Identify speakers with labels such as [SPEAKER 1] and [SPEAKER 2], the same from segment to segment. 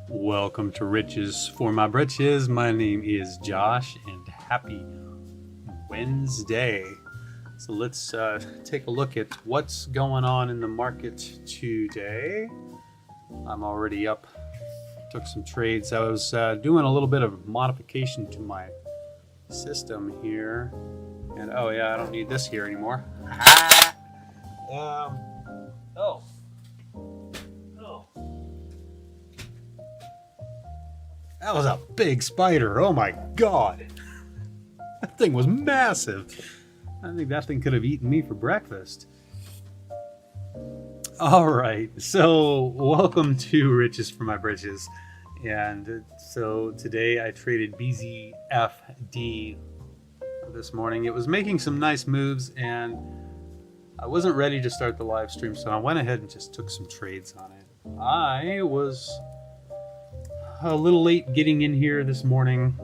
[SPEAKER 1] Welcome to Riches for My Britches. My name is Josh and happy Wednesday. So let's take a look at what's going on in the market today. I'm already up, took some trades. I was doing a little bit of modification to my system here. And oh yeah, I don't need this here anymore. That was a big spider. Oh my god. That thing was massive. I think that thing could have eaten me for breakfast. All right. So welcome to Riches for My Britches. And so today I traded BZFD this morning. It was making some nice moves and I wasn't ready to start the live stream. So I went ahead and just took some trades on it. I was a little late getting in here this morning.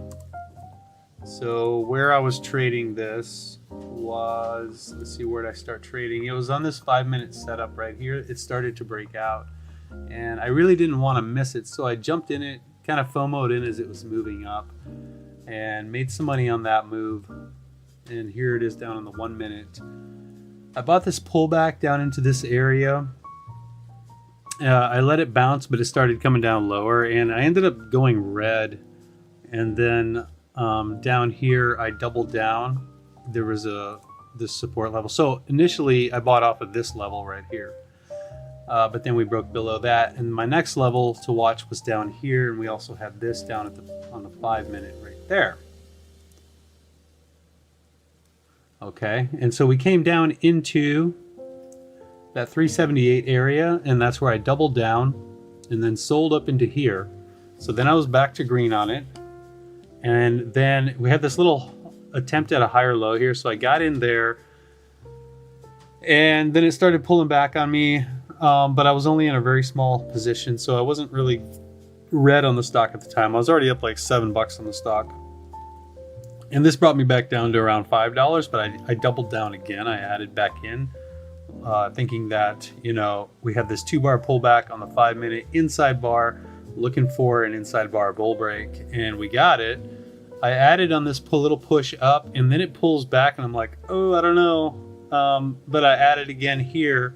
[SPEAKER 1] So where I was trading this was, let's see, where did I start trading? It was on this 5-minute setup right here. It started to break out and I really didn't want to miss it. So I jumped in it, kind of FOMO'd in as it was moving up and made some money on that move. And here it is down on the 1 minute. I bought this pullback down into this area. I let it bounce, but it started coming down lower and I ended up going red. And then down here, I doubled down. There was this support level. So initially I bought off of this level right here, but then we broke below that. And my next level to watch was down here. And we also had this down at on the 5-minute right there. Okay. And so we came down into that 378 area, and that's where I doubled down and then sold up into here. So then I was back to green on it, and then we had this little attempt at a higher low here, so I got in there and then it started pulling back on me, but I was only in a very small position, so I wasn't really red on the stock at the time. I was already up like $7 on the stock, and this brought me back down to around $5, but I doubled down again. I added back in, thinking that, you know, we had this 2-bar pullback on the 5-minute inside bar, looking for an inside bar bull break, and we got it. I added on this little push up, and then it pulls back, and I'm like, oh, I don't know. But I added again here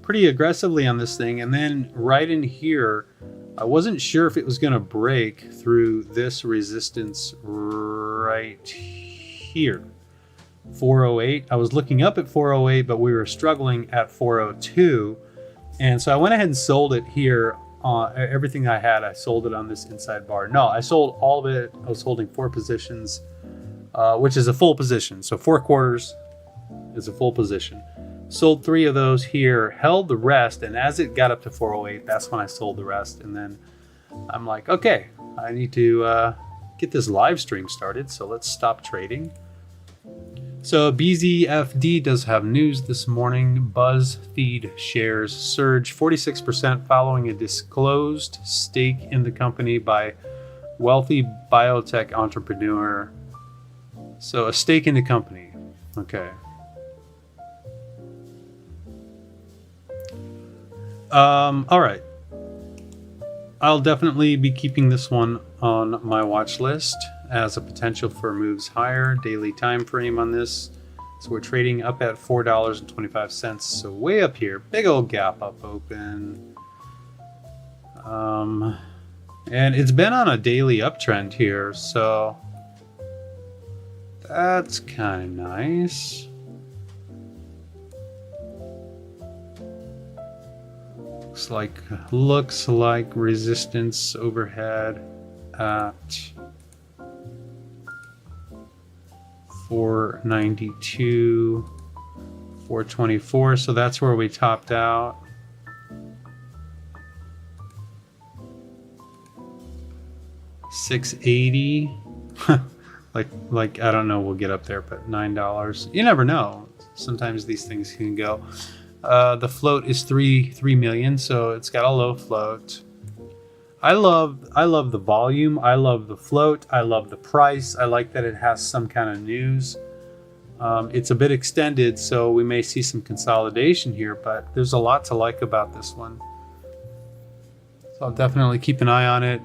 [SPEAKER 1] pretty aggressively on this thing, and then right in here, I wasn't sure if it was going to break through this resistance right here. 408. I was looking up at 408, but we were struggling at 402. And so I went ahead and sold it here. Everything I had, I sold it on this inside bar. No, I sold all of it. I was holding 4 positions, which is a full position. So 4 quarters is a full position. Sold 3 of those here, held the rest. And as it got up to 408, that's when I sold the rest. And then I'm like, okay, I need to get this live stream started. So let's stop trading. So BZFD does have news this morning. BuzzFeed shares surge 46% following a disclosed stake in the company by wealthy biotech entrepreneur. So a stake in the company. Okay. All right. I'll definitely be keeping this one on my watch list as a potential for moves higher. Daily time frame on this. So we're trading up at $4.25. So way up here, big old gap up open. And it's been on a daily uptrend here, so that's kind of nice. Looks like resistance overhead at 492, 424. So that's where we topped out. $680. like I don't know, we'll get up there, but $9. You never know. Sometimes these things can go. The float is 3 million, so it's got a low float. I love the volume. I love the float. I love the price. I like that it has some kind of news. It's a bit extended, so we may see some consolidation here, but there's a lot to like about this one. So So I'll definitely keep an eye on it.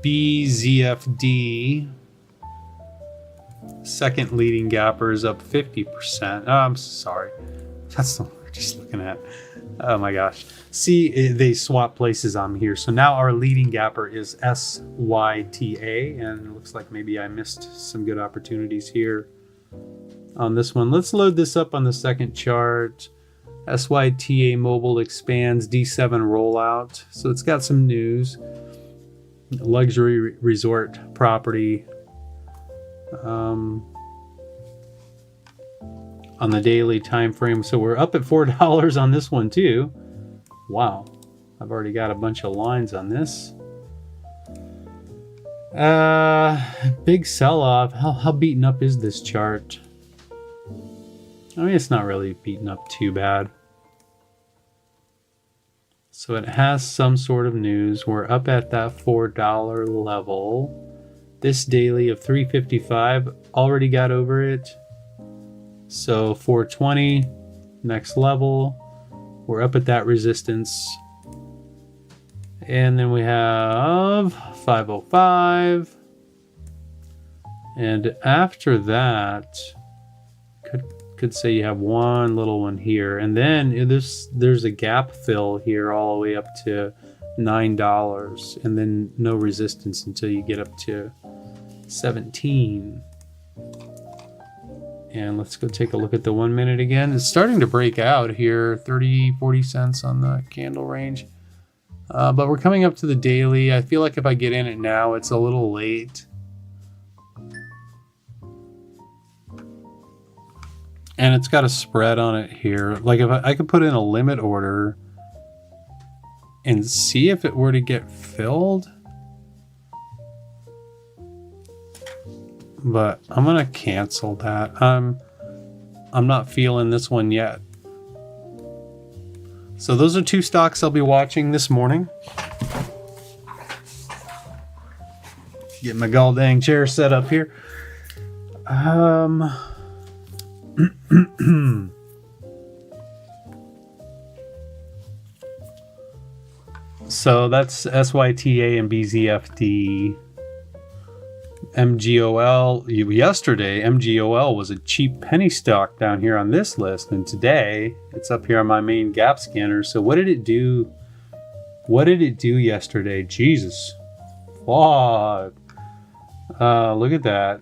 [SPEAKER 1] BZFD, second leading gapper, is up 50%. Oh, I'm sorry. That's the one we're just looking at. Oh my gosh. See, they swap places on me here. So now our leading gapper is SYTA, and it looks like maybe I missed some good opportunities here on this one. Let's load this up on the second chart. SYTA Mobile expands D7 rollout. So it's got some news. Luxury resort property. On the daily time frame. So we're up at $4 on this one too. Wow. I've already got a bunch of lines on this. Big sell-off. How beaten up is this chart? I mean, it's not really beaten up too bad. So it has some sort of news. We're up at that $4 level. This daily of 355 already got over it. So 420, next level. We're up at that resistance. And then we have 505. And after that, could say you have one little one here, and then there's a gap fill here all the way up to $9, and then no resistance until you get up to 17. And let's go take a look at the 1 minute again. It's starting to break out here, 30-40 cents on the candle range, but we're coming up to the daily. I feel like if I get in it now, it's a little late. And it's got a spread on it here. Like if I could put in a limit order and see if it were to get filled. But I'm gonna cancel that. I'm not feeling this one yet. So those are two stocks I'll be watching this morning. Get my gall dang chair set up here. So that's SYTA and BZFD. MGOL, yesterday MGOL was a cheap penny stock down here on this list, and today it's up here on my main gap scanner. So what did it do? What did it do yesterday? Jesus. Fuck. Look at that.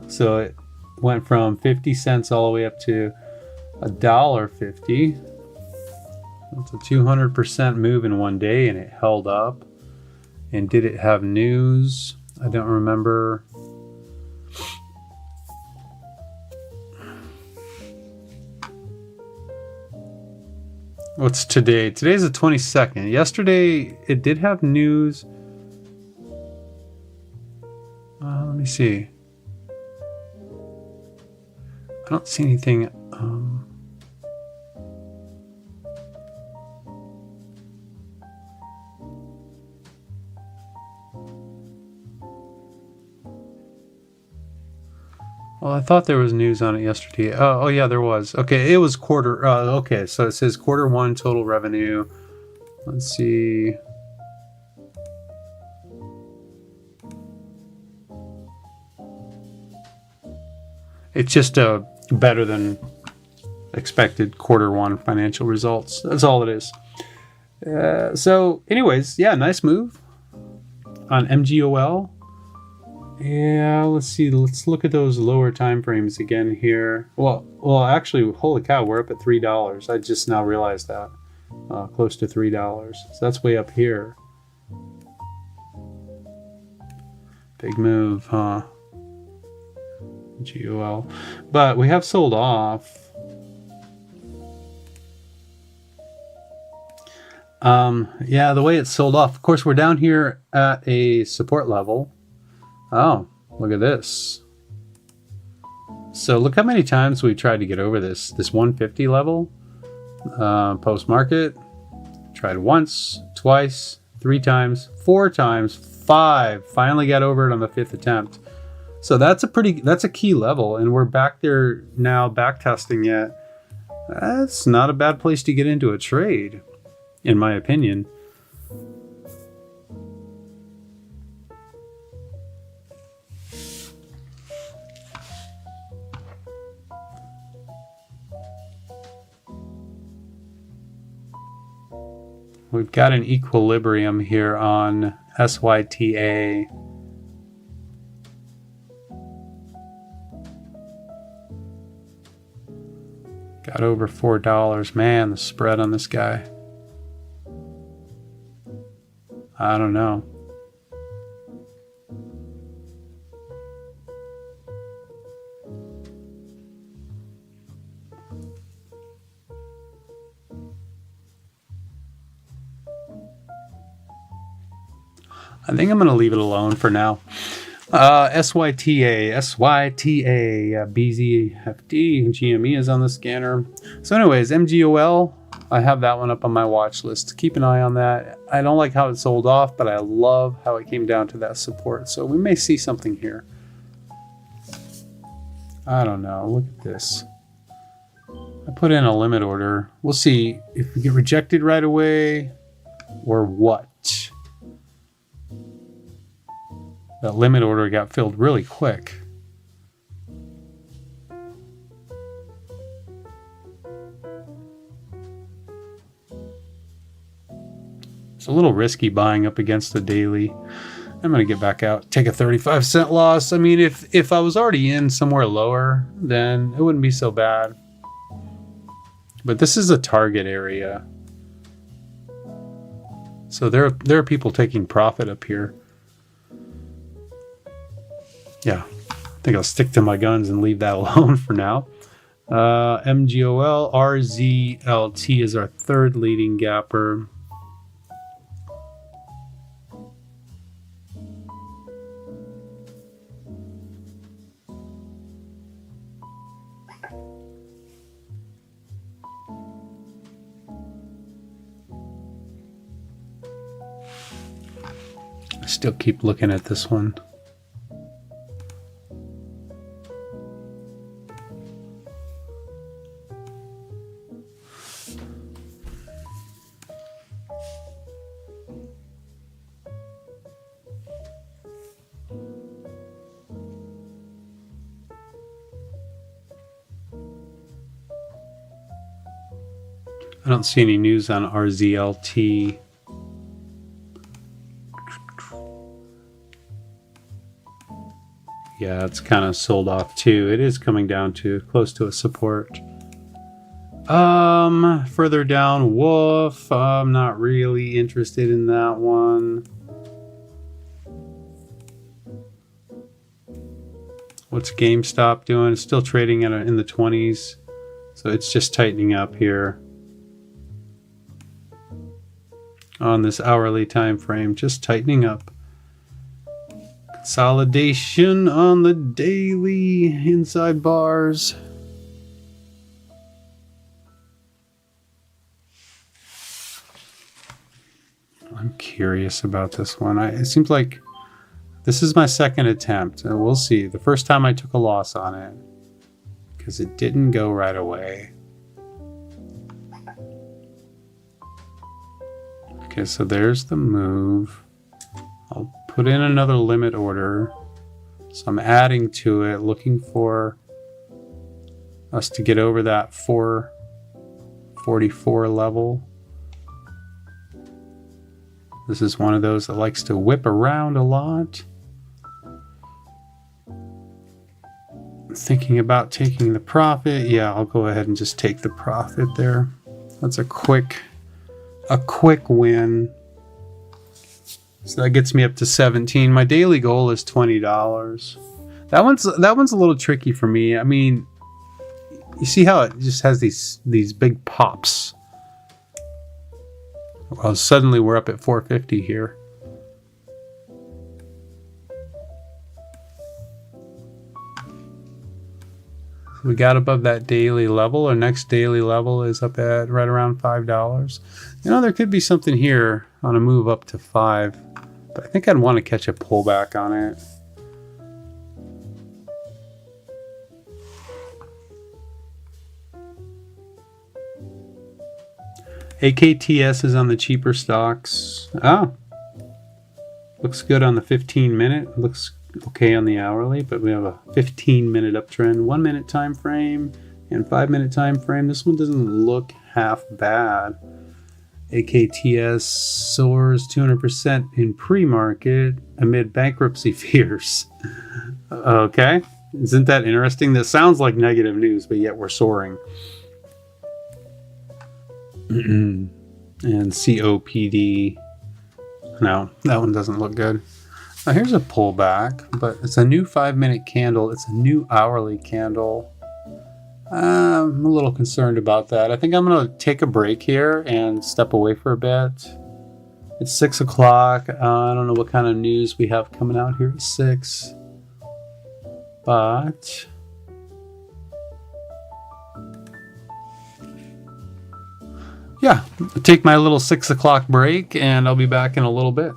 [SPEAKER 1] So it went from 50 cents all the way up to $1.50. That's a 200% move in one day, and it held up. And did it have news? I don't remember. What's today? Today's the 22nd. Yesterday it did have news. Let me see. I don't see anything. Well, I thought there was news on it yesterday. Oh yeah, there was. Okay, it was quarter. Okay, so it says Q1 total revenue. Let's see. It's just a better than expected Q1 financial results. That's all it is. So anyways, yeah, nice move on MGOL. Yeah, let's see. Let's look at those lower time frames again here. Well, actually, holy cow, we're up at $3. I just now realized that. Close to $3. So that's way up here. Big move, huh? GOL. But we have sold off. Yeah, the way it's sold off. Of course, we're down here at a support level. Oh, look at this. So look how many times we tried to get over this 150 level. Post market. Tried once, twice, 3 times, 4 times, 5. Finally got over it on the 5th attempt. So that's a key level, and we're back there now, back testing it. That's not a bad place to get into a trade. in my opinion. We've got an equilibrium here on SYTA. Got over $4. Man, the spread on this guy. I don't know. I think I'm going to leave it alone for now. SYTA, BZFD, GME is on the scanner. So anyways, MGOL, I have that one up on my watch list. Keep an eye on that. I don't like how it sold off, but I love how it came down to that support. So we may see something here. I don't know. Look at this. I put in a limit order. We'll see if we get rejected right away or what. That limit order got filled really quick. It's a little risky buying up against the daily. I'm going to get back out, take a 35-cent loss. I mean, if I was already in somewhere lower, then it wouldn't be so bad. But this is a target area. So there are people taking profit up here. Yeah, I think I'll stick to my guns and leave that alone for now. MGOL, RZLT is our third leading gapper. I still keep looking at this one. I don't see any news on RZLT. Yeah, it's kind of sold off too. It is coming down to close to a support. Further down, Wolf. I'm not really interested in that one. What's GameStop doing? It's still trading at in the 20s. So it's just tightening up here. On this hourly time frame, just tightening up. Consolidation on the daily inside bars. I'm curious about this one. It seems like this is my second attempt. We'll see. The first time I took a loss on it because it didn't go right away. Okay, so there's the move. I'll put in another limit order. So I'm adding to it, looking for us to get over that 444 level. This is one of those that likes to whip around a lot. I'm thinking about taking the profit. Yeah, I'll go ahead and just take the profit there. That's a quick win. So that gets me up to 17. My daily goal is $20. That one's a little tricky for me. I mean, you see how it just has these big pops. Well, suddenly we're up at 450 here. We got above that daily level. Our next daily level is up at right around $5. You know, there could be something here on a move up to 5, but I think I'd want to catch a pullback on it. AKTS is on the cheaper stocks. Oh, looks good on the 15-minute. Looks okay on the hourly, but we have a 15-minute uptrend, 1 minute time frame, and 5 minute time frame. This one doesn't look half bad. AKTS soars 200% in pre-market amid bankruptcy fears. Okay, isn't that interesting? That sounds like negative news, but yet we're soaring. And COPD. No, that one doesn't look good. Now here's a pullback, but it's a new 5-minute candle. It's a new hourly candle. I'm a little concerned about that. I think I'm going to take a break here and step away for a bit. It's 6 o'clock. I don't know what kind of news we have coming out here at 6. But yeah, I'll take my little 6 o'clock break and I'll be back in a little bit.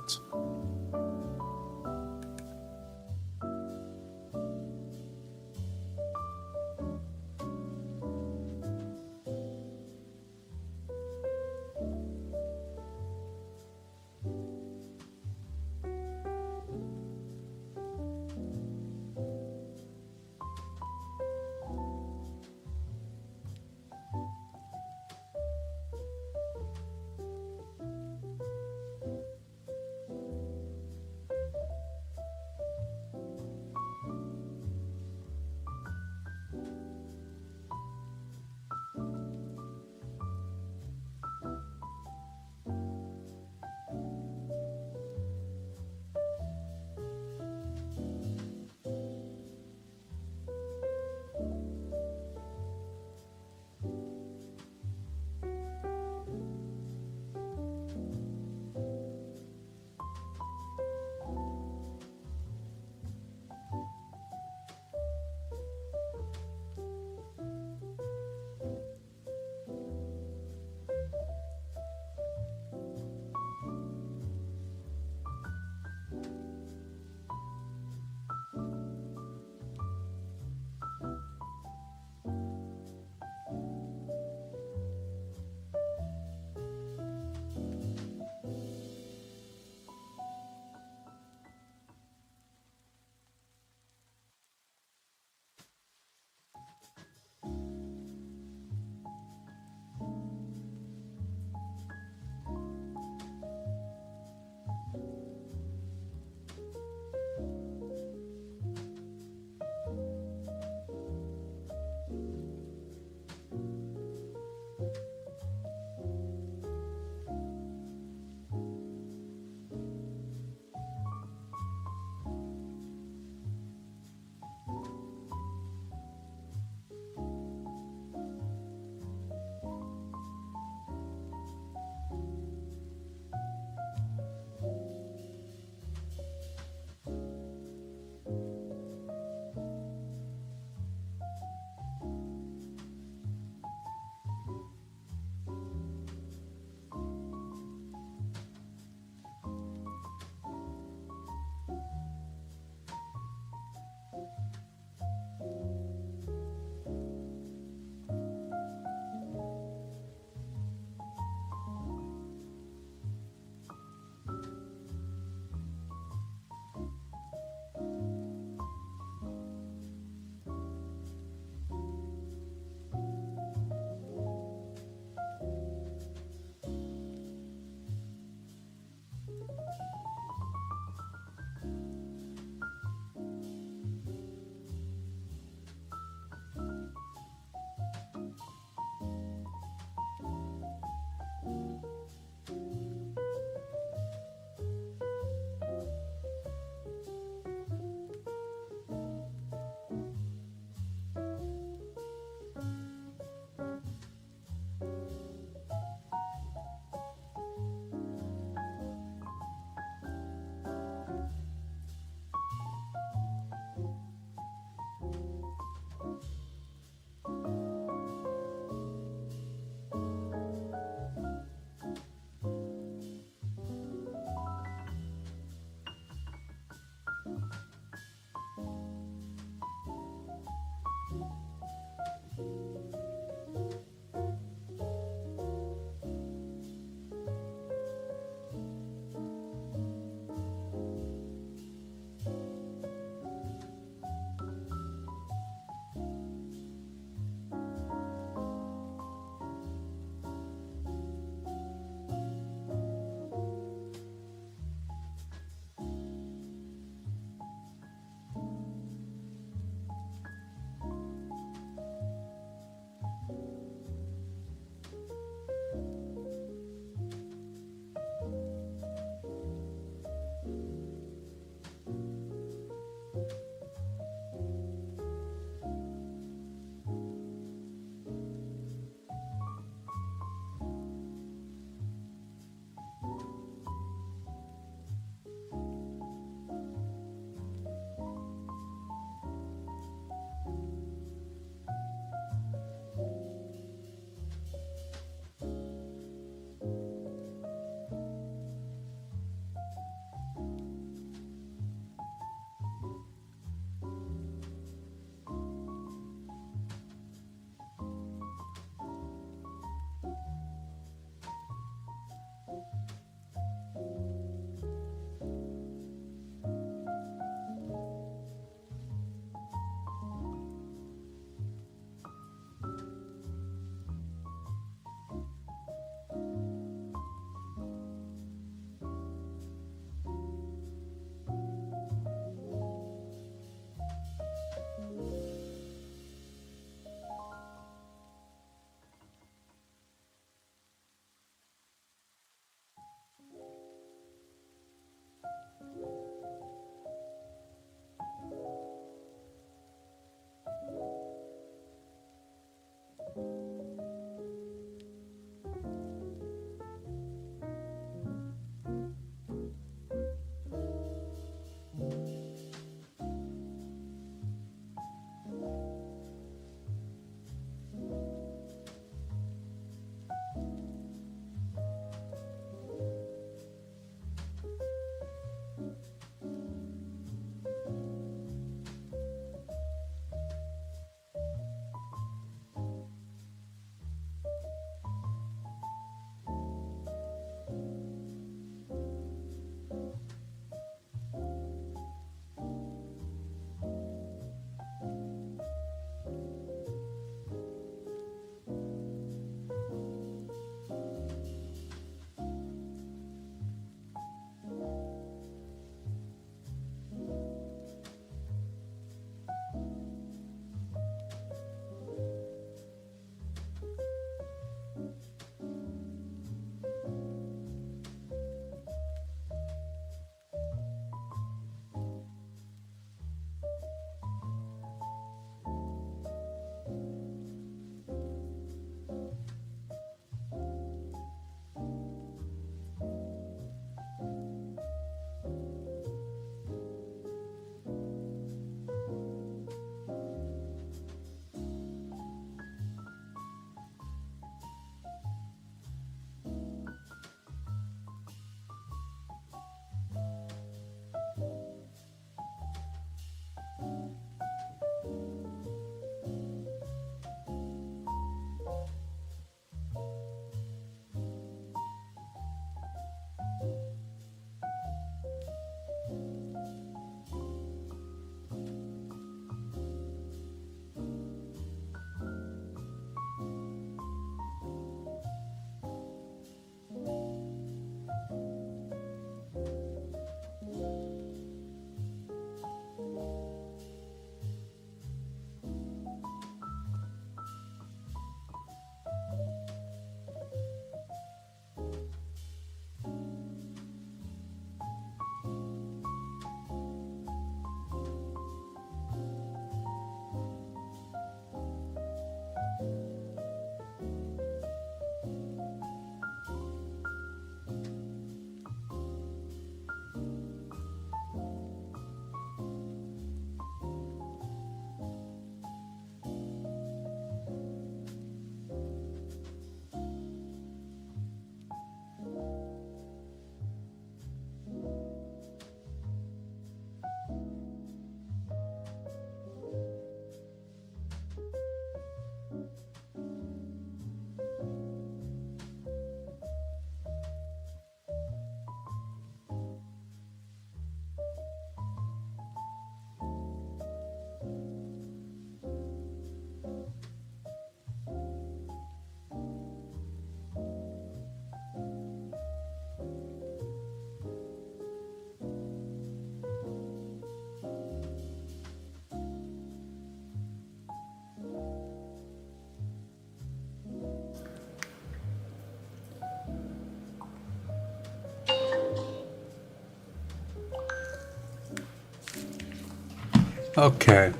[SPEAKER 1] Okay.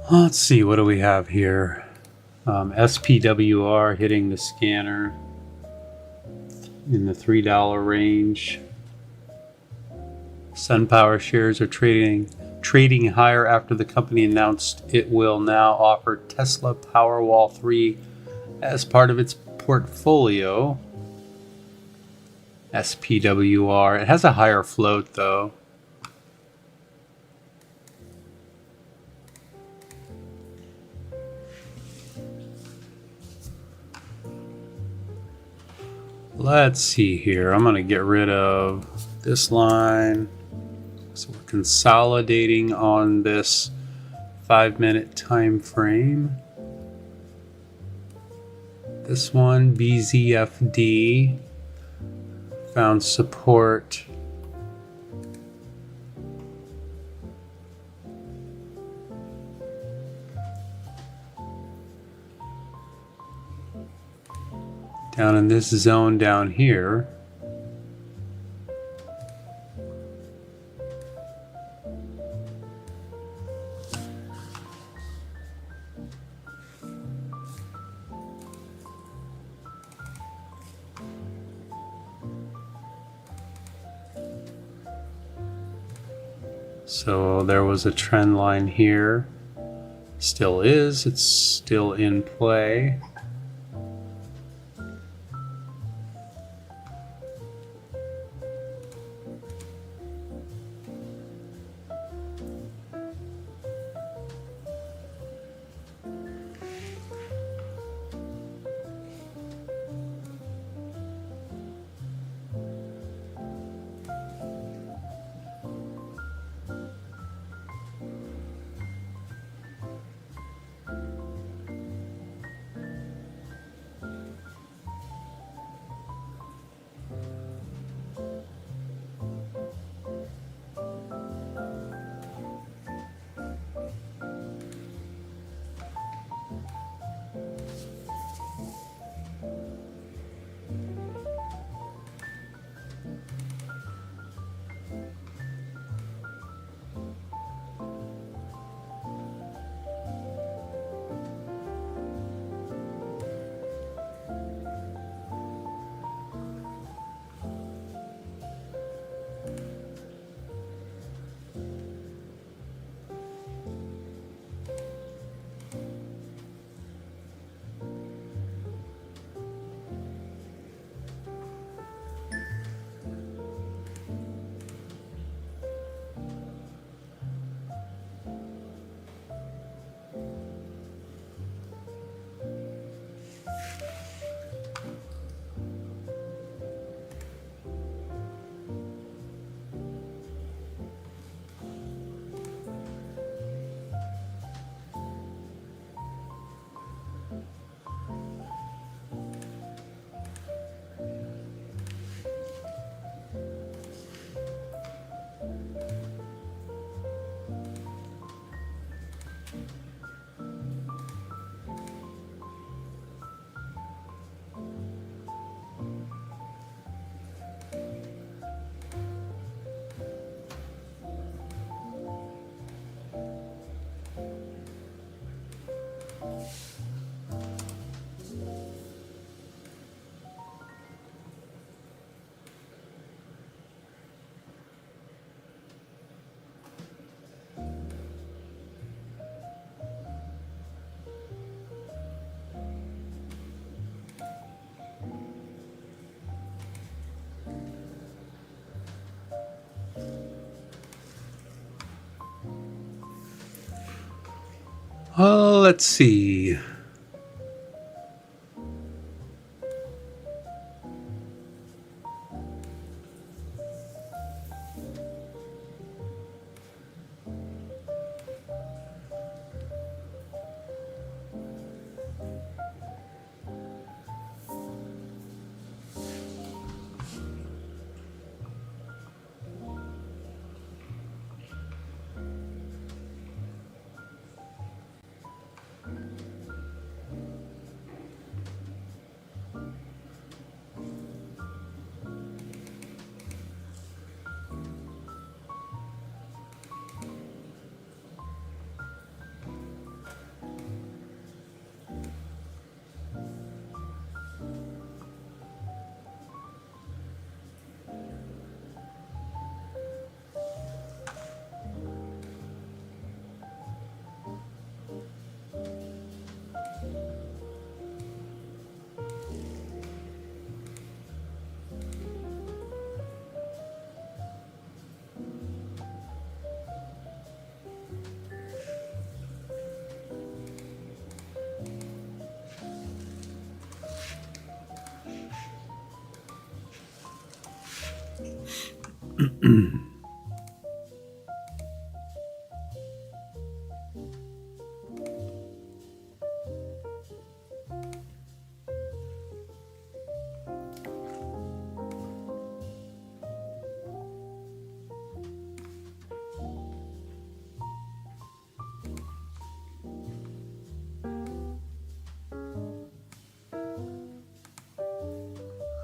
[SPEAKER 1] Let's see, what do we have here? SPWR hitting the scanner in the $3 range. SunPower shares are trading higher after the company announced it will now offer Tesla Powerwall 3 as part of its portfolio. SPWR. It has a higher float though. Let's see here. I'm going to get rid of this line. So we're consolidating on this 5-minute time frame. This one, BZFD, found support. Down in this zone down here. So there was a trend line here. Still is. It's still in play. Let's see.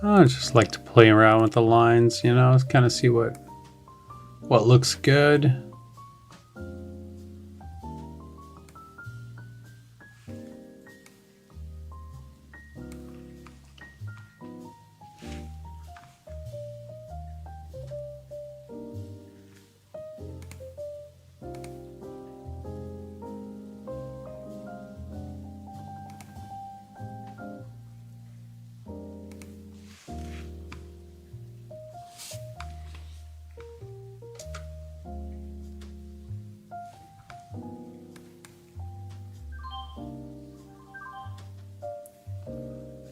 [SPEAKER 1] I just like to play around with the lines, you know, kind of see what looks good.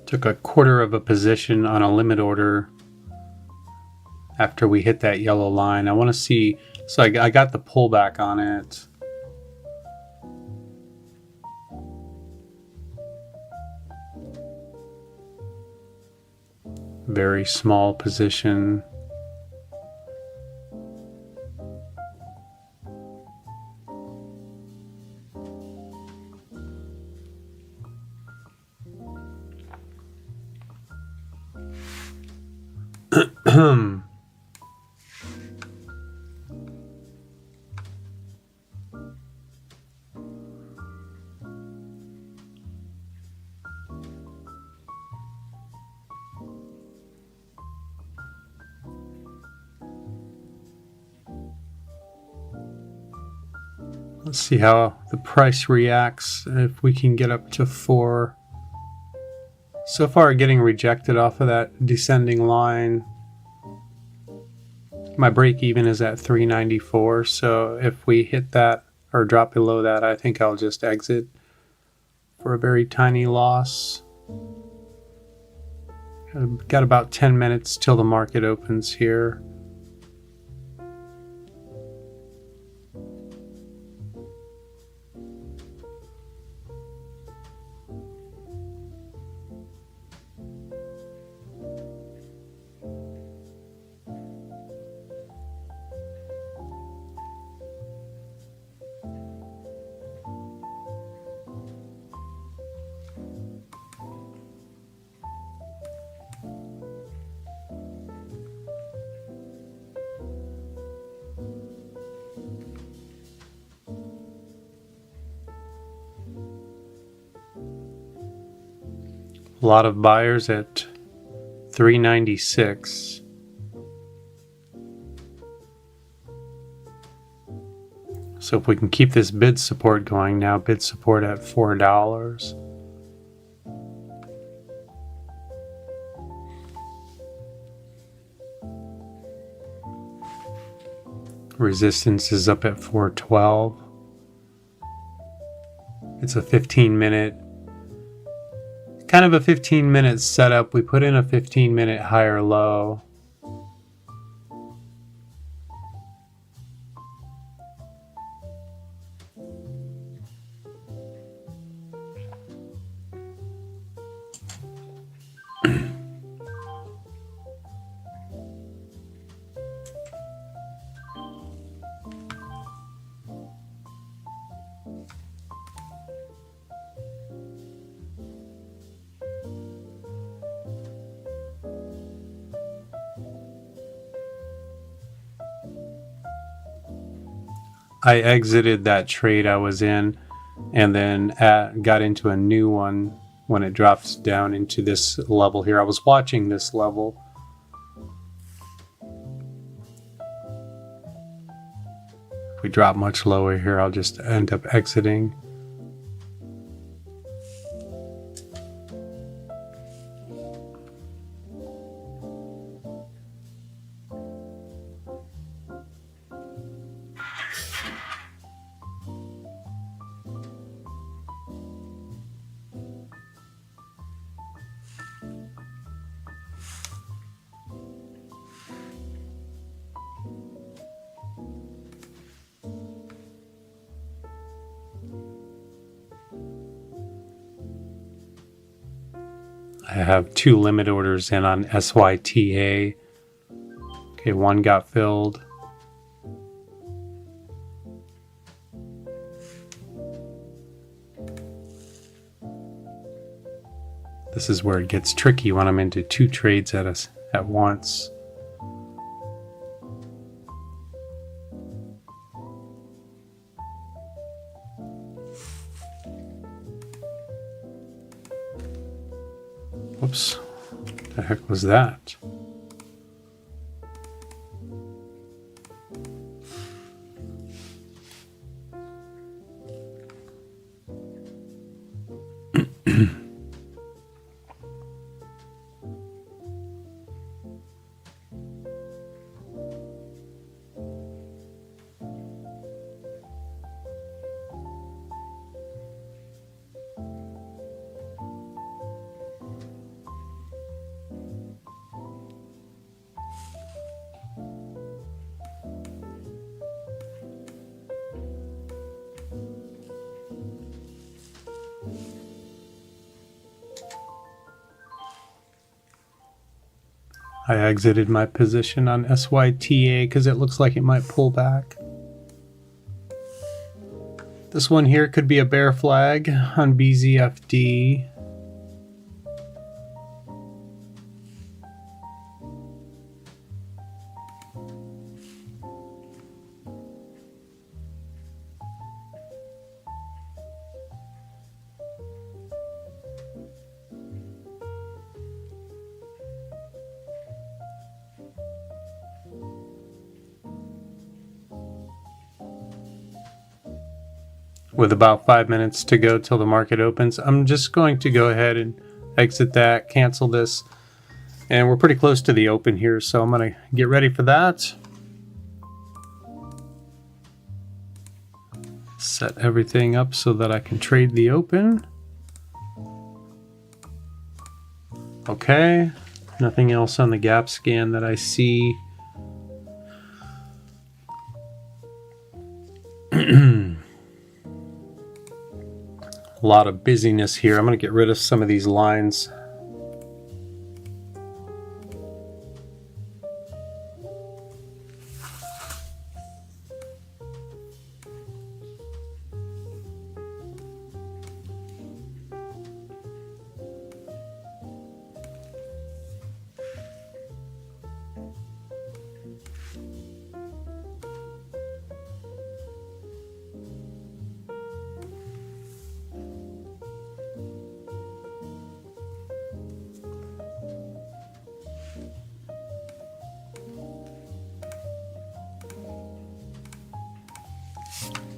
[SPEAKER 1] Took a quarter of a position on a limit order after we hit that yellow line. I want to see, so I got the pullback on it. Very small position. Let's see how the price reacts if we can get up to 4. So far, getting rejected off of that descending line. My break even is at 394, so if we hit that or drop below that, I think I'll just exit for a very tiny loss. I've got about 10 minutes till the market opens here. A lot of buyers at 396. So if we can keep this bid support going now, bid support at $4. Resistance is up at 412. It's a 15-minute, kind of a 15-minute setup. We put in a 15-minute higher low. I exited that trade I was in and then got into a new one when it drops down into this level here. I was watching this level. If we drop much lower here, I'll just end up exiting. I have 2 limit orders in on SYTA. Okay, 1 got filled. This is where it gets tricky when I'm into 2 trades at once. Whoops, what the heck was that? I exited my position on SYTA because it looks like it might pull back. This one here could be a bear flag on BZFD. With about 5 minutes to go till the market opens, I'm just going to go ahead and exit that, cancel this, and we're pretty close to the open here, so I'm going to get ready for that. Set everything up so that I can trade the open. Okay, nothing else on the gap scan that I see. A lot of busyness here. I'm going to get rid of some of these lines.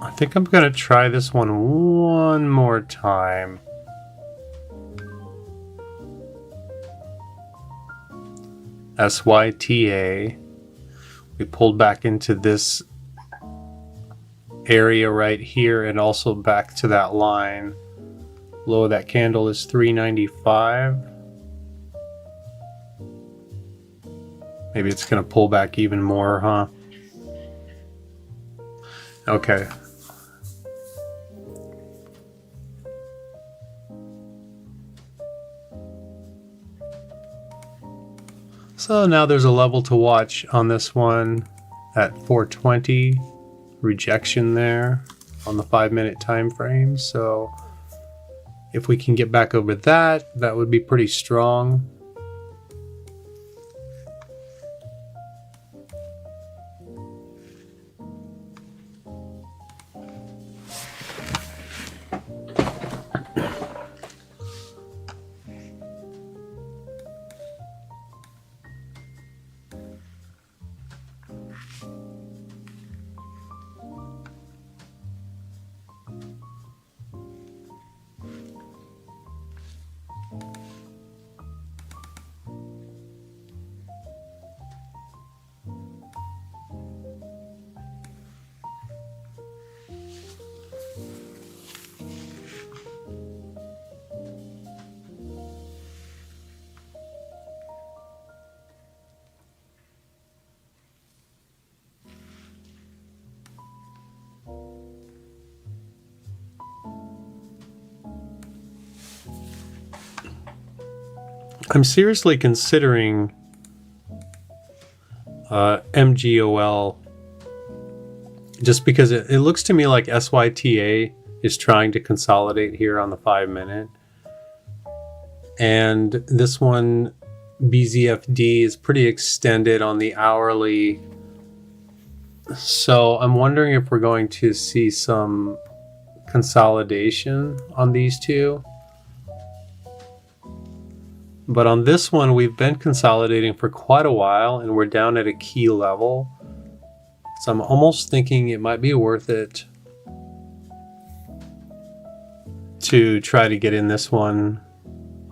[SPEAKER 1] I think I'm going to try this one more time. SYTA. We pulled back into this area right here and also back to that line. Low of that candle is 395. Maybe it's going to pull back even more, huh? Okay. So now there's a level to watch on this one at 420. Rejection there on the 5-minute time frame. So if we can get back over that, that would be pretty strong. I'm seriously considering MGOL, just because it looks to me like SYTA is trying to consolidate here on the 5-minute. And this one, BZFD, is pretty extended on the hourly. So I'm wondering if we're going to see some consolidation on these two. But on this one, we've been consolidating for quite a while and we're down at a key level. So I'm almost thinking it might be worth it to try to get in this one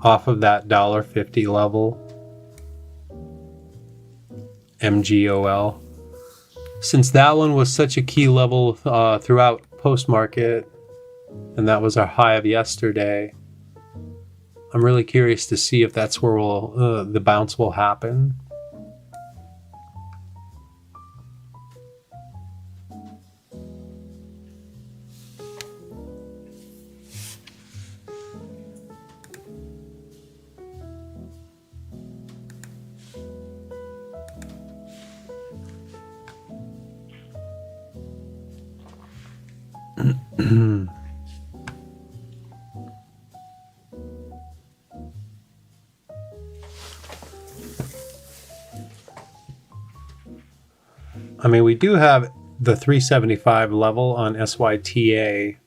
[SPEAKER 1] off of that $1.50 level. MGOL. Since that one was such a key level throughout post-market, and that was our high of yesterday, I'm really curious to see if that's where the bounce will happen. I mean, we do have the 375 level on SYTA.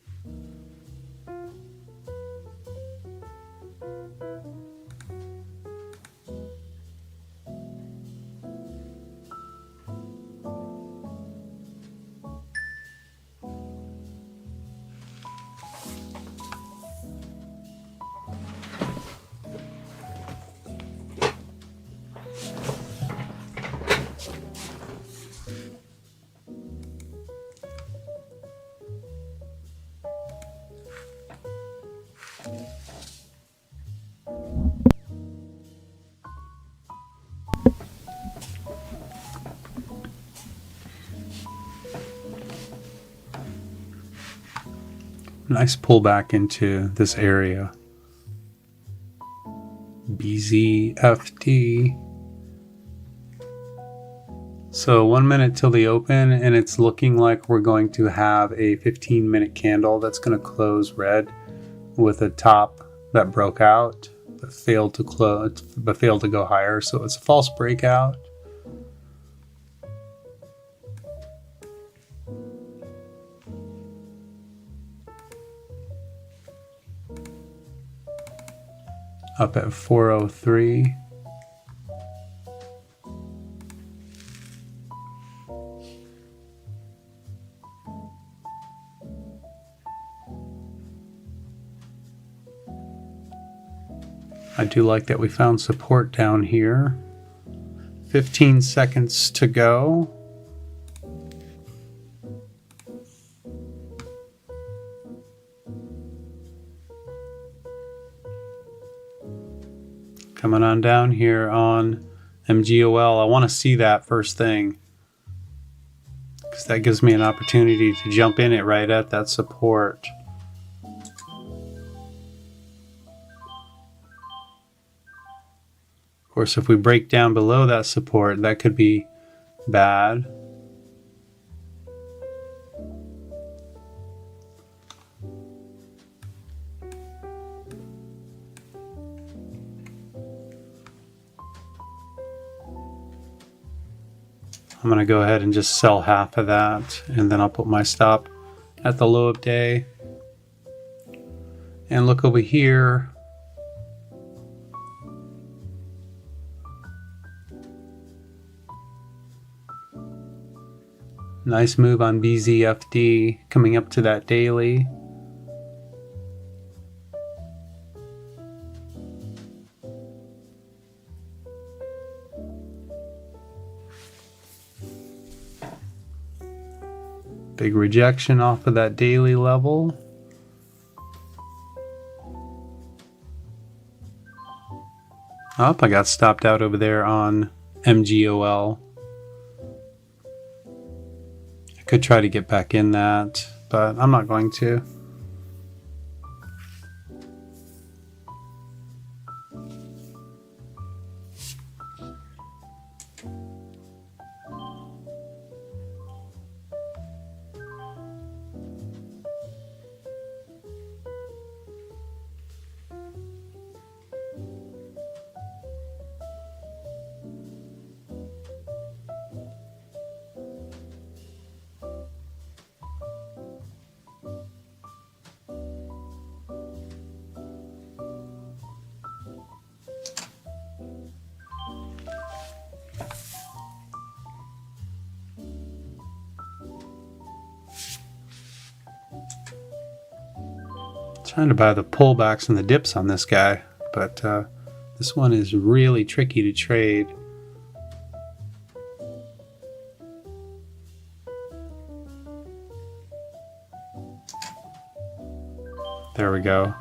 [SPEAKER 1] Nice pullback into this area. BZFD. So 1 minute till the open, and it's looking like we're going to have a 15-minute candle that's going to close red with a top that broke out but failed to close, but failed to go higher. So it's a false breakout. Up at 403. I do like that we found support down here. 15 seconds to go. Coming on down here on MGOL. I want to see that first thing, because that gives me an opportunity to jump in it right at that support. Of course, if we break down below that support, that could be bad. I'm going to go ahead and just sell half of that, and then I'll put my stop at the low of day. And look over here. Nice move on BZFD coming up to that daily. Big rejection off of that daily level. Oh, I got stopped out over there on MGOL. I could try to get back in that, but I'm not going to. Trying to buy the pullbacks and the dips on this guy, but this one is really tricky to trade. There we go.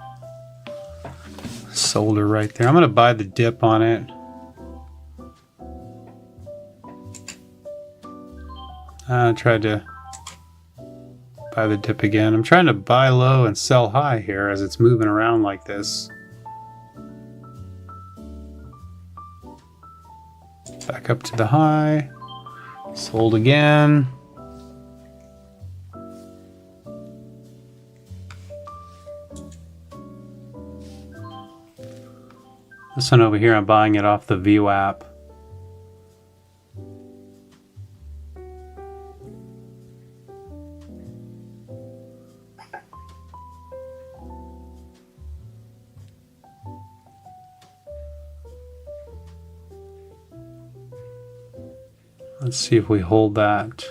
[SPEAKER 1] Sold her right there. I'm going to buy the dip on it. I tried to buy the dip again. I'm trying to buy low and sell high here as it's moving around like this. Back up to the high. Sold again. This one over here, I'm buying it off the VWAP. Let's see if we hold that.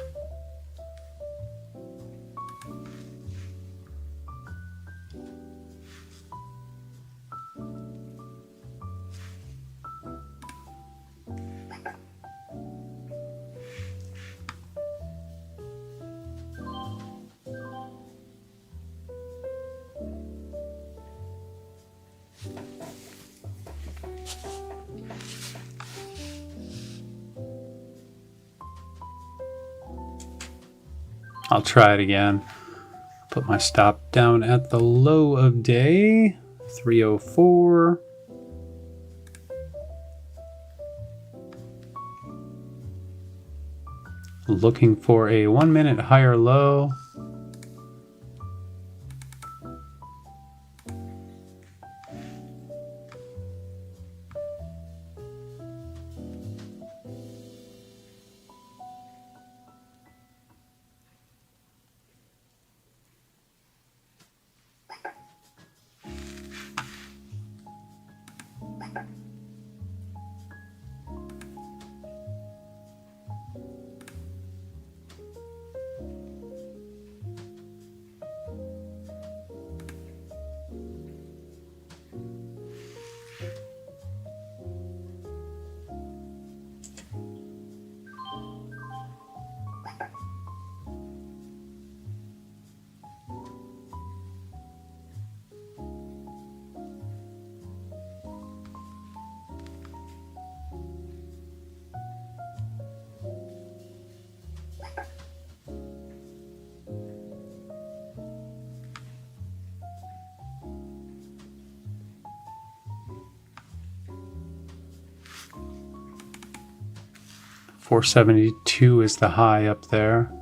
[SPEAKER 1] I'll try it again. Put my stop down at the low of day, 304. Looking for a 1 minute higher low. $472 is the high up there.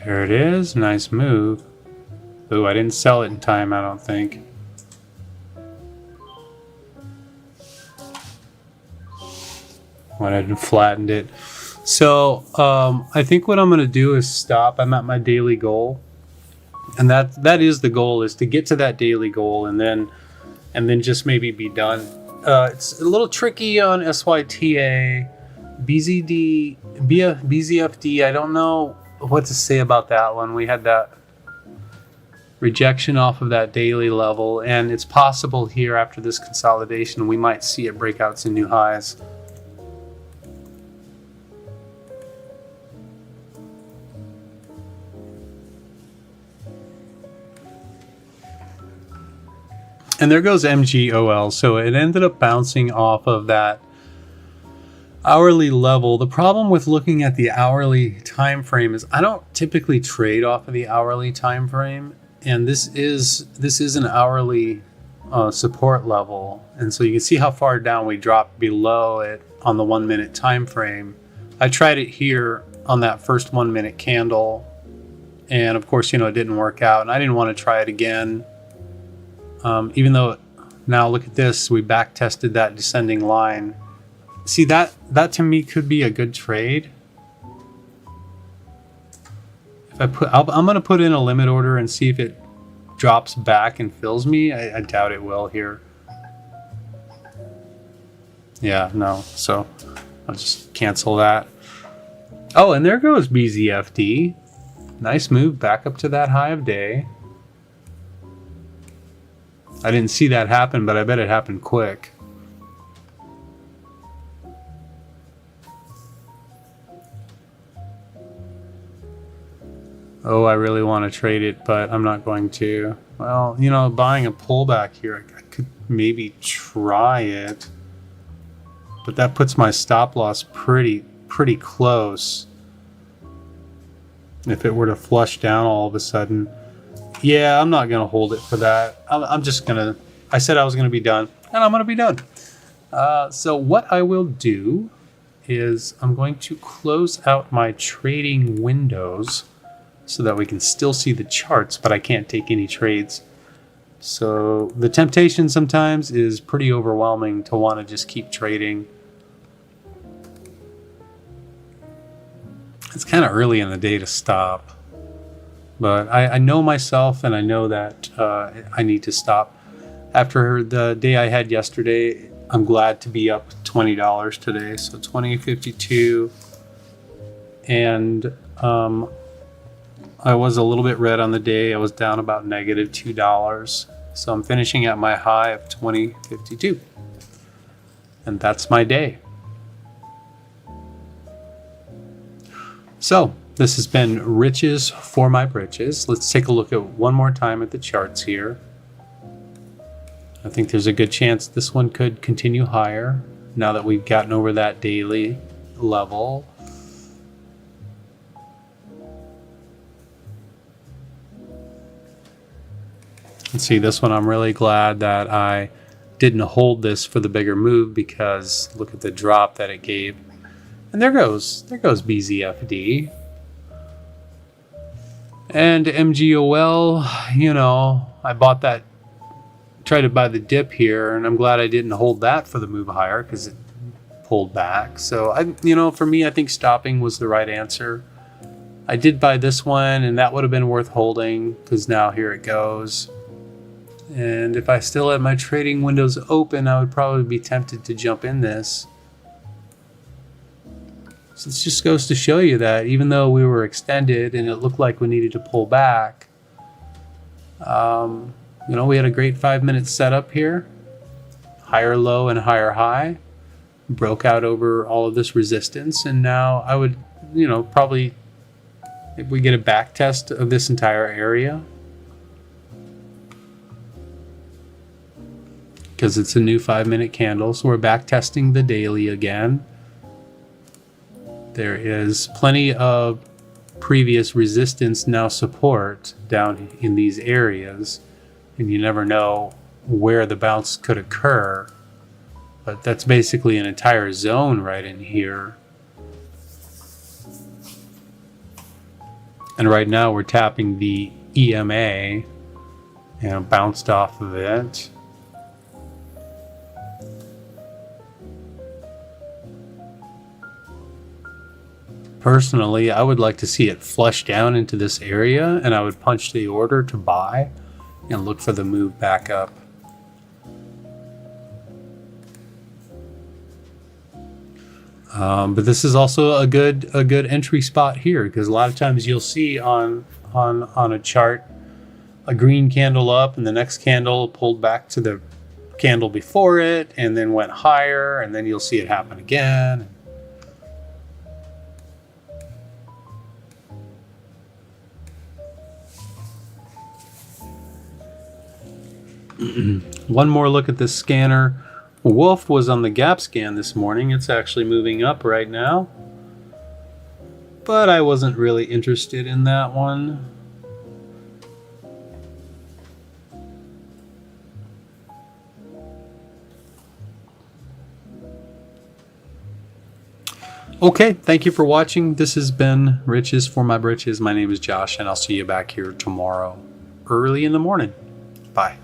[SPEAKER 1] There it is, nice move. Ooh, I didn't sell it in time, I don't think. Went ahead and flattened it. So I think what I'm going to do is stop. I'm at my daily goal, and that is the goal, is to get to that daily goal and then just maybe be done. It's a little tricky on SYTA, BZFD. I don't know what to say about that one. We had that rejection off of that daily level, and it's possible here after this consolidation we might see it break out some new highs. And there goes MGOL. So it ended up bouncing off of that hourly level. The problem with looking at the hourly time frame is I don't typically trade off of the hourly time frame, and this is an hourly support level, and so you can see how far down we dropped below it on the 1 minute time frame. I tried it here on that first 1 minute candle, and of course, you know, it didn't work out, and I didn't want to try it again. Even though now look at this, we back tested that descending line. See, that to me could be a good trade. If I'm going to put in a limit order and see if it drops back and fills me. I doubt it will here. Yeah, no. So I'll just cancel that. Oh, and there goes BZFD. Nice move back up to that high of day. I didn't see that happen, but I bet it happened quick. Oh, I really want to trade it, but I'm not going to. Well, you know, buying a pullback here, I could maybe try it. But that puts my stop loss pretty close. If it were to flush down all of a sudden. Yeah, I'm not going to hold it for that. I'm just going to... I said I was going to be done, and I'm going to be done. So what I will do is I'm going to close out my trading windows so that we can still see the charts, but I can't take any trades. So the temptation sometimes is pretty overwhelming to want to just keep trading. It's kind of early in the day to stop, but I know myself, and I know that I need to stop. After the day I had yesterday, I'm glad to be up $20 today, so $20.52, and I was a little bit red on the day. I was down about -$2. So I'm finishing at my high of $20.52. And that's my day. So this has been riches for my britches. Let's take a look at one more time at the charts here. I think there's a good chance this one could continue higher now that we've gotten over that daily level. Let's see, this one I'm really glad that I didn't hold this for the bigger move, because look at the drop that it gave. And there goes BZFD. And MGOL, you know, I bought that, tried to buy the dip here, and I'm glad I didn't hold that for the move higher because it pulled back. So you know, for me, I think stopping was the right answer. I did buy this one, and that would have been worth holding because now here it goes. And if I still had my trading windows open, I would probably be tempted to jump in this. So this just goes to show you that even though we were extended and it looked like we needed to pull back, you know, we had a great 5-minute setup here. Higher low and higher high. Broke out over all of this resistance, and now I would, you know, probably, if we get a back test of this entire area, because it's a new 5-minute candle, so we're back testing the daily again. There is plenty of previous resistance, now support down in these areas, and you never know where the bounce could occur, but that's basically an entire zone right in here. And right now we're tapping the EMA and bounced off of it. Personally, I would like to see it flush down into this area, and I would punch the order to buy and look for the move back up. But this is also a good entry spot here, because a lot of times you'll see on a chart a green candle up, and the next candle pulled back to the candle before it, and then went higher, and then you'll see it happen again. One more look at this scanner. Wolf was on the gap scan this morning. It's actually moving up right now, but I wasn't really interested in that one. Okay, thank you for watching. This has been Riches for My Britches. My name is Josh, and I'll see you back here tomorrow early in the morning. Bye.